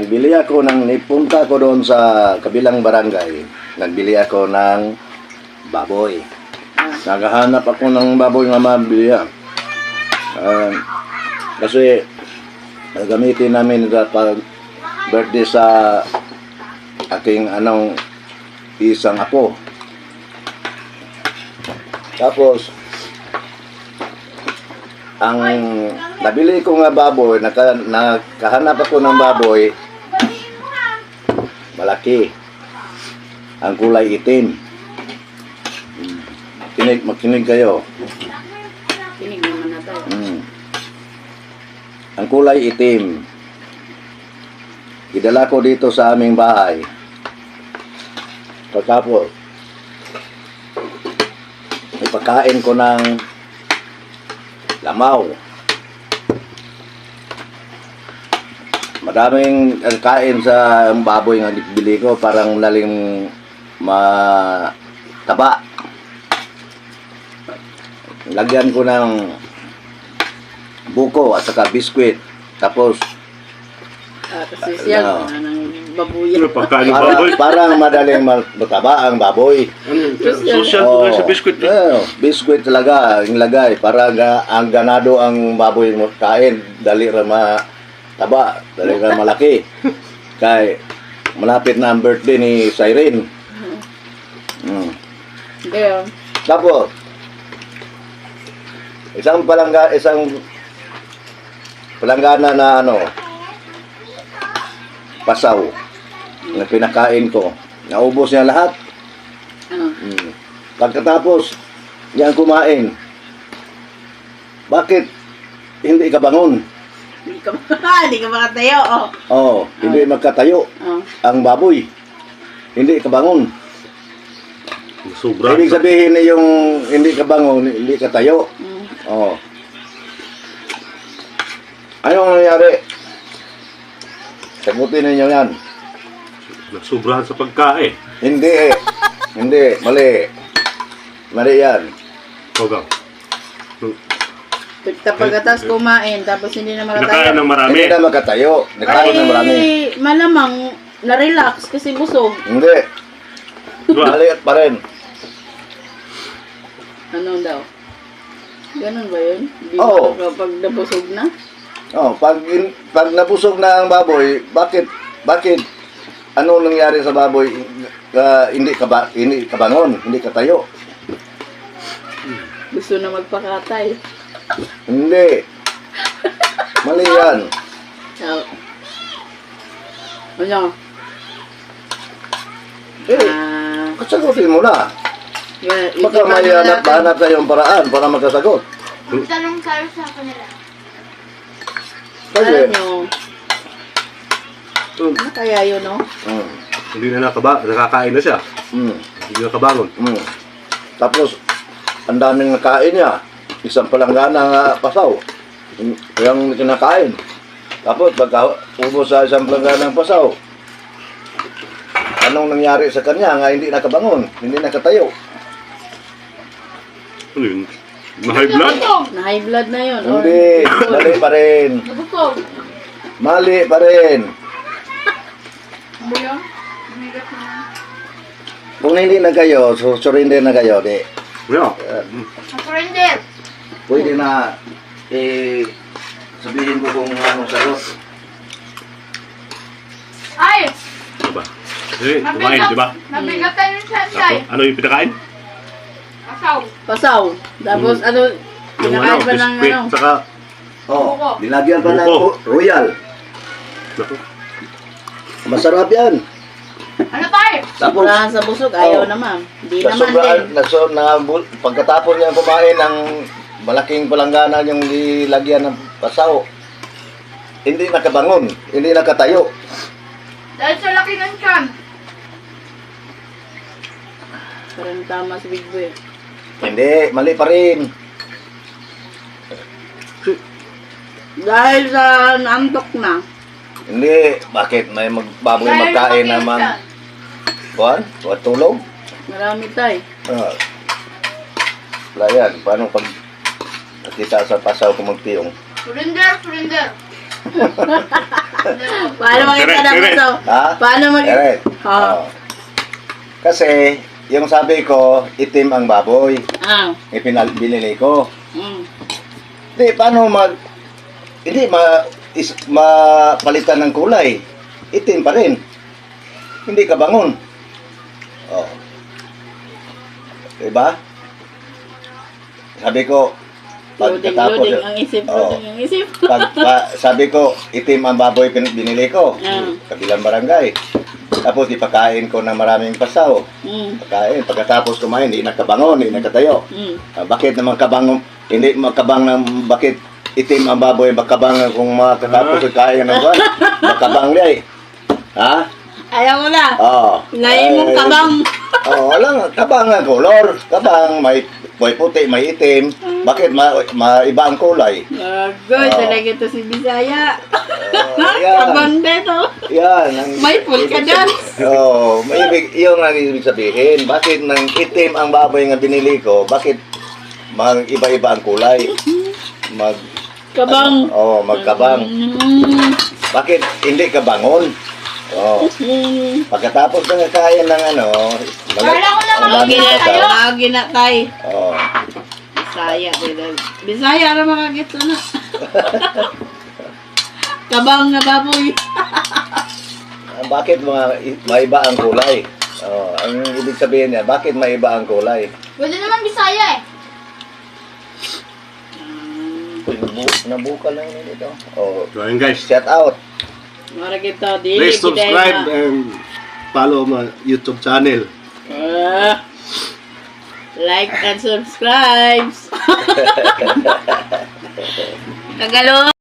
nagbili ako nipunta ko doon sa kabilang barangay. Nagbili ako ng baboy. Naghahanap ako ng baboy nga mabili. Kasi gamitin namin sa pag birthday sa aking isang apo. Tapos ang nabili ko nga baboy, nakahanap ako ng baboy malaki. Ang kulay itim. Makinig kayo. Kinig naman na tayo. Ang kulay itim. Idala ko dito sa aming bahay. Pagkapos, ipakain ko ng lamaw. Madaming kain sa baboy nga bili ko, parang laling mataba. Lagyan ko ng buko at saka biskwit. Tapos Kasi siya, ng babuyan. Pagkain ng baboy. parang madaling mataba ang baboy. Social po sa biskuit. Biskwit talaga ang lagay para ang ganado ang baboy mo kain, dali ra mataba, dali ra malaki. Kay malapit na ang birthday ni Siren. Kaya, Tapos isang palanggana na pasaw na pinakain ko. Naubos niya lahat. Pagkatapos yan kumain, bakit hindi ka bangon? hindi ka makatayo. Hindi magkatayo ang baboy. Hindi ka bangon. Sobra. Ibig sabihin na yung hindi ka bangon, hindi ka tayo. Anong nangyari? Sagutin ninyo yan. Nagsobrahan sa pagkain. Hindi. Mali. Mali yan. Huwag Pagkatas kumain, tapos hindi na Nakain makatayo. ng marami. Hindi na magkatayo. Nakain ng marami. Malamang na-relax kasi busog. Hindi. Diba? Mali pa rin. Ano daw? Ganun ba yun? Hindi Oo. kapag nabusog na? Pag nabusog na ang baboy, bakit ano nangyari sa baboy? Hindi ka bangon, hindi ka tayo. Gusto na magpakatay. Hindi. Mali yan. So, ano? Kasagutin mo na. Baka may hanap tayong paraan para magkasagot. Magtanong tayo sa kanila. Kasi, Ano kaya yun, no? Hindi na nakakain na siya. Hindi na nakabangon. Tapos, ang daming nakain niya. Isang palanggana nga pasaw. Yung kinakain. Tapos, pagka ubos sa isang palanggana ng pasaw, anong nangyari sa kanya nga hindi nakabangon, hindi nakatayo? Ano yun? Na-high blood? Na-high blood na yun. Hindi, mali pa rin. Nabusog. Mali pa rin. Ano yun? Umigat na. Kung hindi na kayo, surrender na kayo, di. Yeah. Surrender. Pwede na sabihin ko kung anong sagot. Ay! Diba? Kasi kumain, diba? Nabigatan yung sanday. Ano yung pinakain? Pasaw. Pasaw. Tapos ano, Yung pinakain pa ng biskuit, ano. saka Oh, dinagyan pa ng Buko. royal. naku, Masarap yan. Ano tayo? Tapos, Sobrahan sa busog, ayaw naman. Hindi naman din. pagkatapos niya kumain ng malaking palanggana yung nilagyan ng pasaw, hindi nakabangon, hindi nakatayo. Dahil sa laki ng tiyan. Parang tama si Big Boy. Hindi, mali pa rin. Dahil sa naantok na. Hindi, bakit may baboy Dahil magkain lumaki yung naman? tiyan. Kuan? Kuan tulog? Marami tay. Wala yan. Paano pag nakita sa pasaw kung magpiyong? Surrender, surrender. Paano makita ng Direct. puso? Ha? Paano makita? Correct. Oo. Oo. Kasi, yung sabi ko, itim ang baboy. Ah. Binili ko. Mm. Hindi, paano mapalitan ng kulay? Itim pa rin. Hindi ka bangon. Oh. Diba? Sabi ko, Loading ang isip. Oo. Loading ang isip. Sabi ko, itim ang baboy binili ko. Kabilang barangay. Tapos ipakain ko ng maraming pasaw. Mm. Pagkain. Pagkatapos kumain, hindi nakabangon, hindi nakatayo. Mm. Bakit naman kabangon? Hindi makabang ng bakit itim ang baboy, makabang kung makatapos kaya ng buwan. Makabang niya eh. Ha? Ayaw mo na. Oo. Lain mong kabang. Oo, walang kabang ang color. Kabang, may puti, may itim. Bakit maiba ang kulay? Good, Oo. talaga ito si Bisaya. yan. Kabang dito. Yan. ang- May polka dance. Oo, yung ang ibig sabihin. Bakit nang itim ang baboy nga binili ko, bakit iba-iba ang kulay? Kabang. Magkabang. Mm. Bakit hindi ka bangon? Oh. Mm. Pagkatapos ng kaya ng Kala ko naman ang daming hindi pasaw. Lagi na tayo. Oh. Bisaya. Bisaya na makagit na. Kabang nga baboy. Bakit maiba ang kulay? Oh, ang ibig sabihin niya, bakit maiba ang kulay? Pwede naman Bisaya eh. Nabuka lang yun ito. Oh, So ayun guys, shout out. Mara kita. Dili. please subscribe and follow my YouTube channel. Like and subscribe. Tagalog.